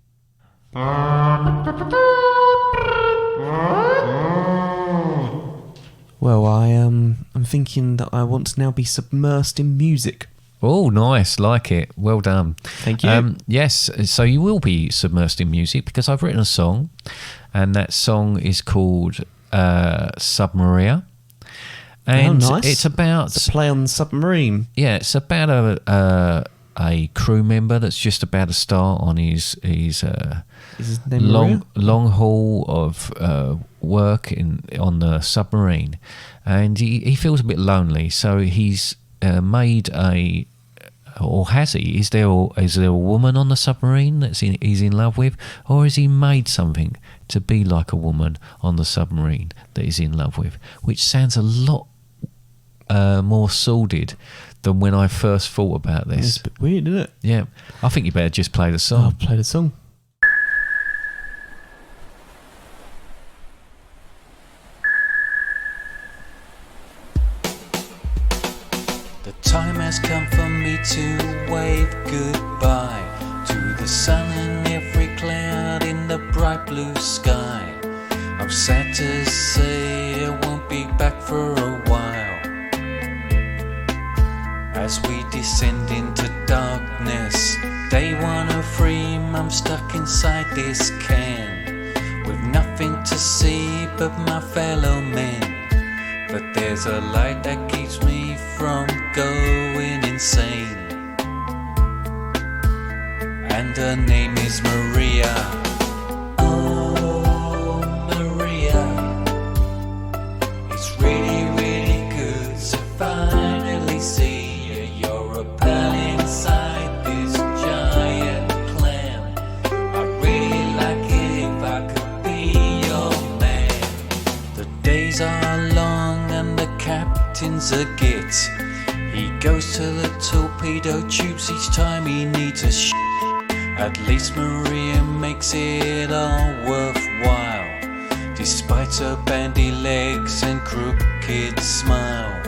Well, I'm thinking that I want to now be submersed in music. Oh, nice. Like it. Well done. Thank you. Yes, so you will be submersed in music because I've written a song, and that song is called Submarine. And nice. It's about... It's a play on the submarine. Yeah, it's about a crew member that's just about to start on his Is his name Maria? long haul of work on the submarine, and he feels a bit lonely. So he's made or has he? Is there a woman on the submarine he's in love with, or has he made something to be like a woman on the submarine that he's in love with? Which sounds a lot more sordid than when I first thought about this. It's a bit weird, isn't it? Yeah, I think you better just play the song. I'll play the song. The time has come for me to wave goodbye to the sun and every cloud in the bright blue sky. I'm sad to say I won't be back for a while. As we descend into darkness, day 103, I'm stuck inside this can with nothing to see but my fellow men. But there's a light that keeps me from going insane, and her name is Maria. Oh, Maria, it's really, really good to finally see you. You're a pal inside this giant clam. I really like it if I could be your man. The days are long and the captain's a git. He goes to the torpedo tubes each time he needs a shit. At least Maria makes it all worthwhile, despite her bandy legs and crooked smile.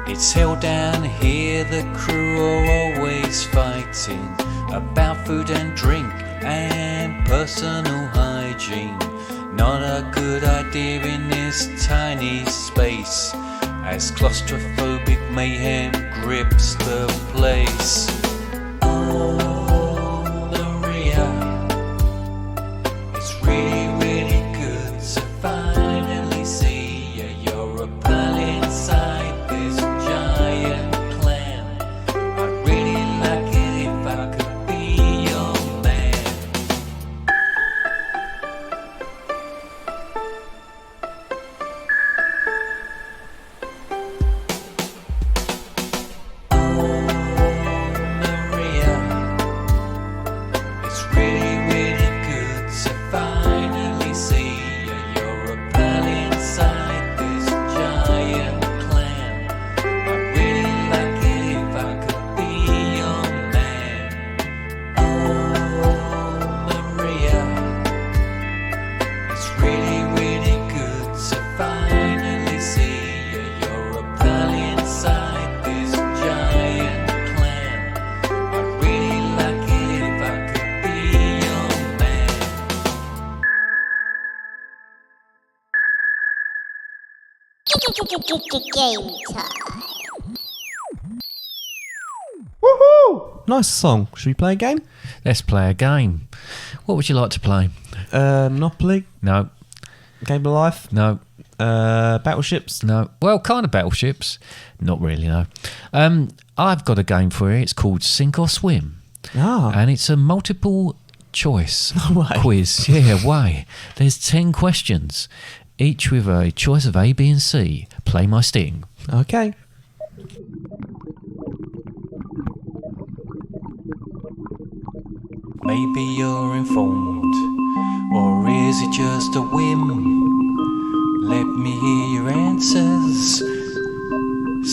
It's hell down here, the crew are always fighting about food and drink and personal hygiene. Not a good idea in this tiny space, as claustrophobic mayhem grips the place. Oh, Maria, it's really, really good to finally see you. You're a pal inside this giant clam. I'd really like it if I could be your man. Game time. Nice song. Should we play a game? Let's play a game. What would you like to play? Monopoly? No. Game of Life? No. Battleships? No. Well, kind of battleships. Not really, no. I've got a game for you. It's called Sink or Swim. Ah. And it's a multiple choice No way. quiz. Yeah, why? There's 10 questions, each with a choice of A, B and C. Play my sting. Okay. Maybe you're informed, or is it just a whim? Let me hear your answers.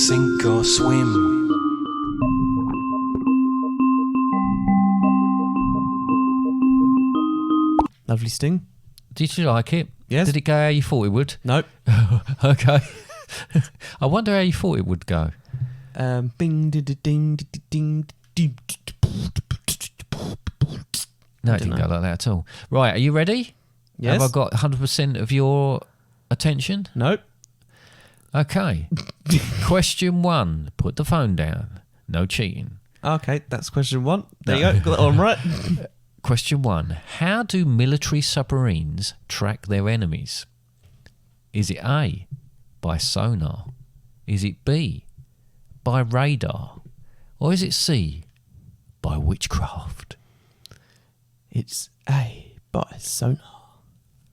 Sink or swim. Lovely sting. Did you like it? Yes. Did it go how you thought it would? Nope. Okay. I wonder how you thought it would go. Bing, ding, ding, ding, ding. No, it didn't go like that at all. Right, are you ready? Yes. Have I got 100% of your attention? Nope. Okay. Question 1. Put the phone down. No cheating. Okay, that's question 1. There you go. Got that on right. Question 1. How do military submarines track their enemies? Is it A, by sonar? Is it B, by radar? Or is it C, by witchcraft? It's A, by sonar.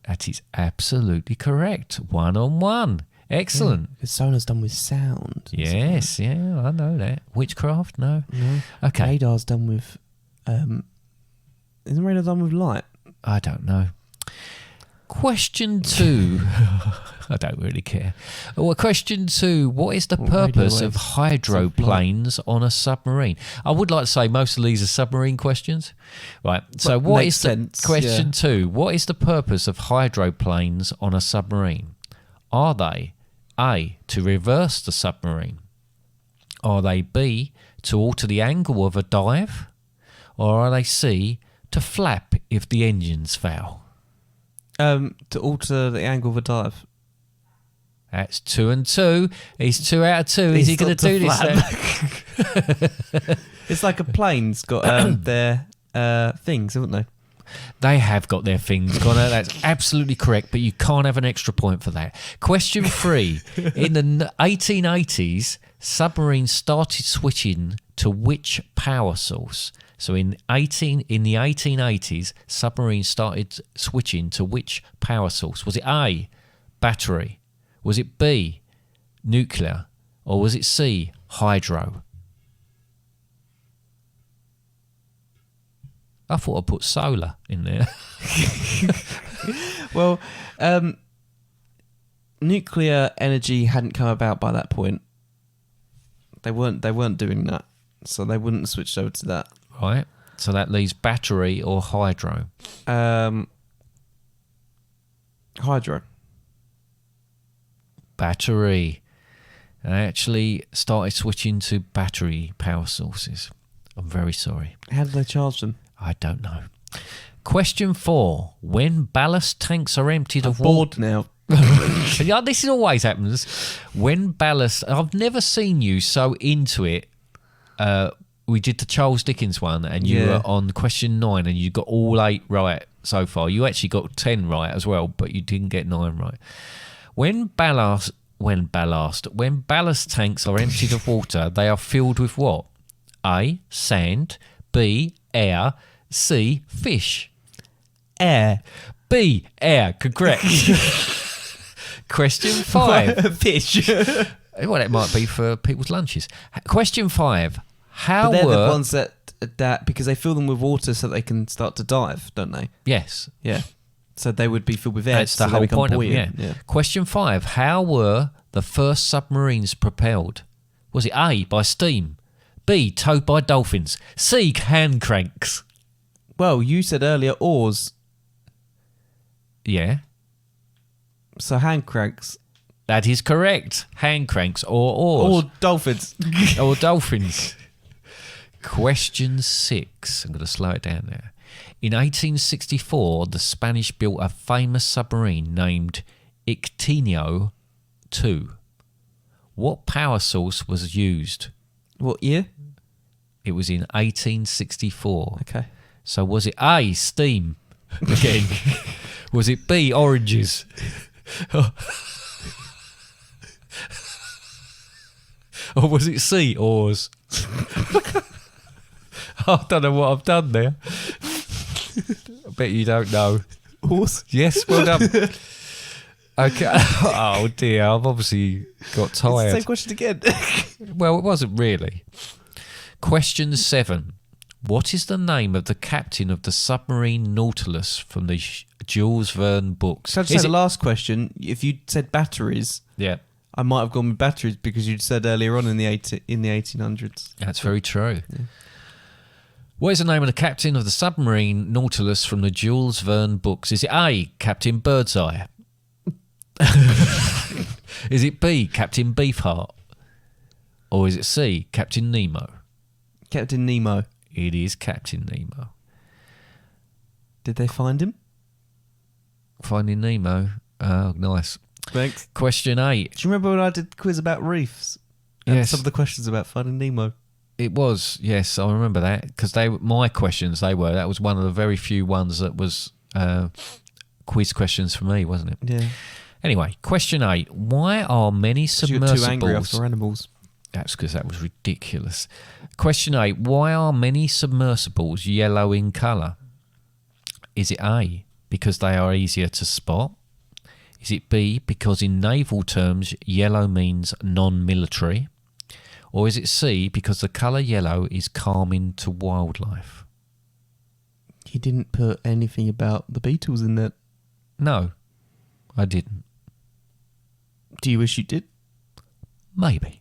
That is absolutely correct. 1 on 1. Excellent. Because sonar's done with sound. Yes, yeah, I know that. Witchcraft? No. No. Okay. Radar's done with... isn't radar done with light? I don't know. Question 2. I don't really care. Well, question 2. What is the purpose of hydroplanes on a submarine? I would like to say most of these are submarine questions. Right. So But what makes is the sense, question yeah. 2? What is the purpose of hydroplanes on a submarine? Are they A, to reverse the submarine? Are they B, to alter the angle of a dive? Or are they C, to flap if the engines fail? To alter the angle of a dive. That's 2 and 2. He's 2 out of 2. Is he going to do this? It's like a plane's got their things, haven't they? They have got their things, Connor. That's absolutely correct, but you can't have an extra point for that. Question 3. In the 1880s, submarines started switching to which power source? So in the 1880s, submarines started switching to which power source? Was it A, battery? Was it B, nuclear? Or was it C, hydro? I thought I'd put solar in there. Well, nuclear energy hadn't come about by that point. They weren't doing that, so they wouldn't have switched over to that. Right. So that leaves battery or hydro. Hydro. Battery. They actually started switching to battery power sources. I'm very sorry. How did they charge them? I don't know. Question 4. When ballast tanks are emptied I'm of water... bored now. Yeah, this always happens. When ballast... I've never seen you so into it. We did the Charles Dickens one, and you were on question 9, and you got all 8 right so far. You actually got 10 right as well, but you didn't get 9 right. When ballast tanks are emptied of water, they are filled with what? A, sand. B, air. C, fish. Air. B, air. Correct. Question 5. Fish. Well, that might be for people's lunches. Question 5. How But they're were... the ones that because they fill them with water so they can start to dive, don't they? Yes. Yeah. So they would be filled with air. That's the so they whole become point of it. buoyant. Yeah. Question 5. How were the first submarines propelled? Was it A, by steam? B, towed by dolphins? C, hand cranks? Well, you said earlier oars, Yeah, so hand cranks that is correct. Hand cranks or oars. or dolphins. Or dolphins. Question 6. I'm going to slow it down there. In 1864, the Spanish built a famous submarine named Ictinio II. What power source was used? What year? It was in 1864. Okay. So was it A, steam again? Was it B, oranges? Or was it C, oars? I don't know what I've done there. I bet you don't know. Horse. Yes, well done. Okay. Oh dear, I've obviously got tired. Same question again. Well, it wasn't really. Question 7. What is the name of the captain of the submarine Nautilus from the Jules Verne books? So I'd say the last question, if you said batteries, Yeah, I might have gone with batteries because you'd said earlier on in the 1800s. that's very true. Yeah. What is the name of the captain of the submarine Nautilus from the Jules Verne books? Is it A, Captain Birdseye? Is it B, Captain Beefheart? Or is it C, Captain Nemo? Captain Nemo. It is Captain Nemo. Did they find him? Finding Nemo. Oh, nice. Thanks. Question 8. Do you remember when I did the quiz about reefs? And Yes. some of the questions about Finding Nemo. It was, yes, I remember that. Because my questions, that was one of the very few ones that was quiz questions for me, wasn't it? Yeah. Anyway, question 8. Why are many You got too angry submersibles... after animals. That's because that was ridiculous. Question 8. Why are many submersibles yellow in colour? Is it A, because they are easier to spot? Is it B, because in naval terms, yellow means non-military? Or is it C, because the colour yellow is calming to wildlife? You didn't put anything about the Beatles in that. No, I didn't. Do you wish you did? Maybe.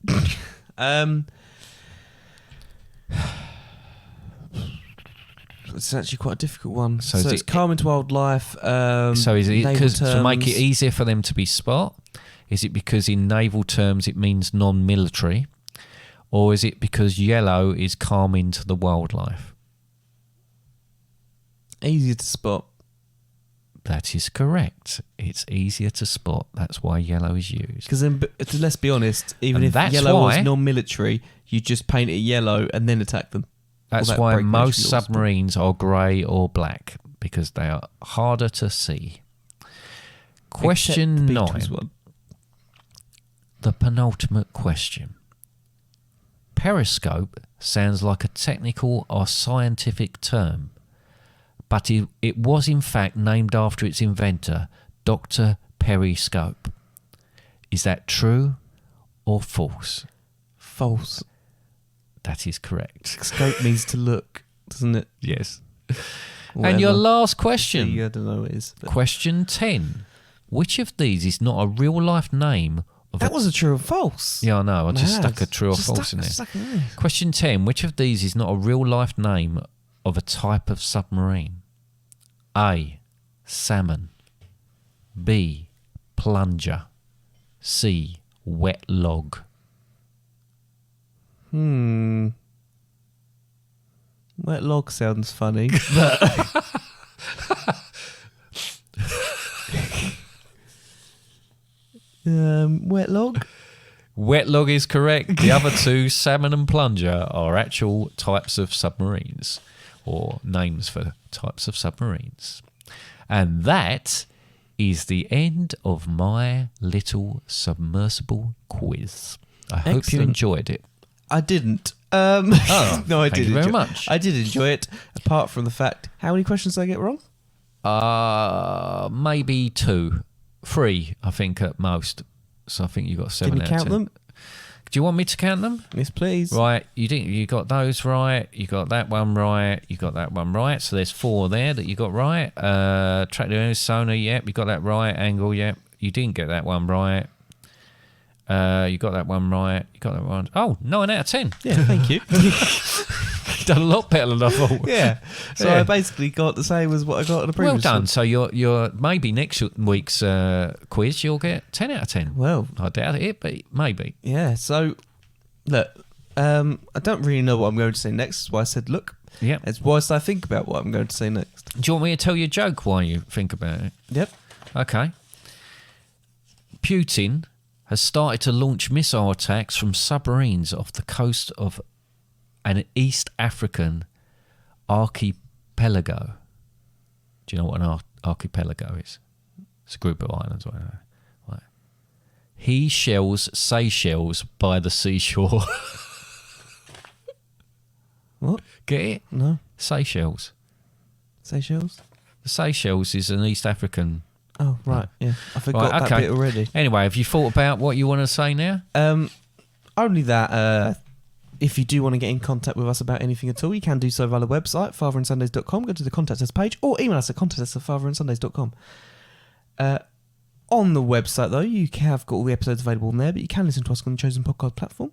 It's actually quite a difficult one. So So, is it's it- calming to wildlife. So is it naval because to make it terms- easier for them to be spot? Is it because in naval terms it means non-military? Or is it because yellow is calming to the wildlife? Easier to spot. That is correct. It's easier to spot. That's why yellow is used. Because then, let's be honest, even And if that's yellow why- was non-military, you just paint it yellow and then attack them. That's Well, that why break most military laws. submarines are grey or black, because they are harder to see. Question Except the 9. Beatles one. The penultimate question. Periscope sounds like a technical or scientific term, but it was in fact named after its inventor, Dr. Periscope. Is that true or false? False. That is correct. Scope means to look, doesn't it? Yes. Whatever. And your last question. Yeah, I don't know what it is. But Question 10. Which of these is not a real-life name of that was a true or false. Yeah, I know. I just Mad. stuck a true or Just false stuck- in there. stuck it in. Question 10. Which of these is not a real-life name of a type of submarine? A. Salmon. B. Plunger. C. Wet log. Wet log sounds funny. Wet log? Wet log is correct. The other two, salmon and plunger, are actual types of submarines, or names for types of submarines. And that is the end of my little submersible quiz. I hope you Excellent. enjoyed it. I didn't. Oh, no, I thank did. you very enjoy- much. I did enjoy it. Apart from the fact, how many questions did I get wrong? Maybe 2. 3, I think, at most. So I think you got 7 Can you out of count 10. them? Do you want me to count them? Yes, please. Right, you got those right, you got that one right, you got that one right. So there's 4 there that you got right. Track the sonar, yep, you got that right. Angle, yep, you didn't get that one right. You got that one right. You got that one. Oh, 9 out of 10. Yeah, thank you. Done a lot better than I thought. yeah. So Yeah. I basically got the same as what I got in the previous Well done. one. So you're maybe next week's quiz you'll get 10 out of 10. Well, I doubt it, but maybe. yeah. So, look, I don't really know what I'm going to say next. That's why I said, look. Yep. It's whilst I think about what I'm going to say next. Do you want me to tell you a joke while you think about it? Yep. Okay. Putin has started to launch missile attacks from submarines off the coast of an East African archipelago. Do you know what an archipelago is? It's a group of islands. Right. He shells Seychelles by the seashore. What? Get it? No. Seychelles. Seychelles? The Seychelles is an East African. Oh, right. Yeah. I forgot Right, that bit already. Anyway, have you thought about what you want to say now? Only that if you do want to get in contact with us about anything at all, you can do so via the website, fatherandsundays.com. Go to the contact us page or email us at contact@fatherandsundays.com. On the website, though, you have got all the episodes available on there, but you can listen to us on the chosen podcast platform.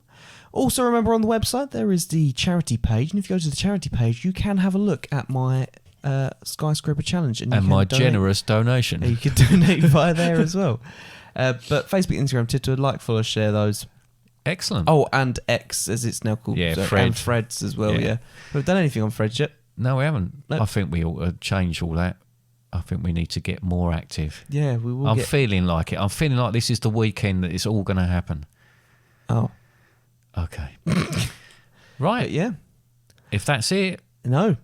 Also, remember on the website, there is the charity page. And if you go to the charity page, you can have a look at my skyscraper challenge. And my generous donation. Yeah, you can donate via there as well. But Facebook, Instagram, Twitter, like, follow, share those. Excellent. Oh, and X, as it's now called. Yeah, so, Fred. And Freds as well, yeah. We've done anything on Freds yet? No, we haven't. Nope. I think we ought to change all that. I think we need to get more active. Yeah, we will I'm feeling like it. I'm feeling like this is the weekend that it's all going to happen. Oh. Okay. Right. But yeah. If that's it, No.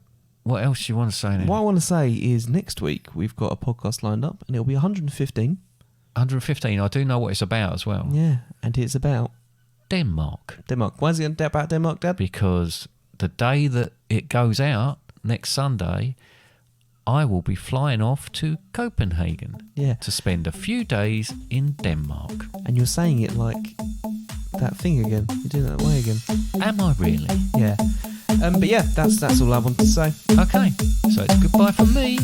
what else do you want to say now? What I want to say is next week we've got a podcast lined up and it'll be 115. 115. I do know what it's about as well. Yeah, and it's about Denmark. Denmark. Why is it about Denmark, Dad? Because the day that it goes out, next Sunday, I will be flying off to Copenhagen Yeah. to spend a few days in Denmark. And you're saying it like that thing again. You're doing it that way again. Am I really? Yeah. But yeah, that's all I want to say. Okay, so it's goodbye from me.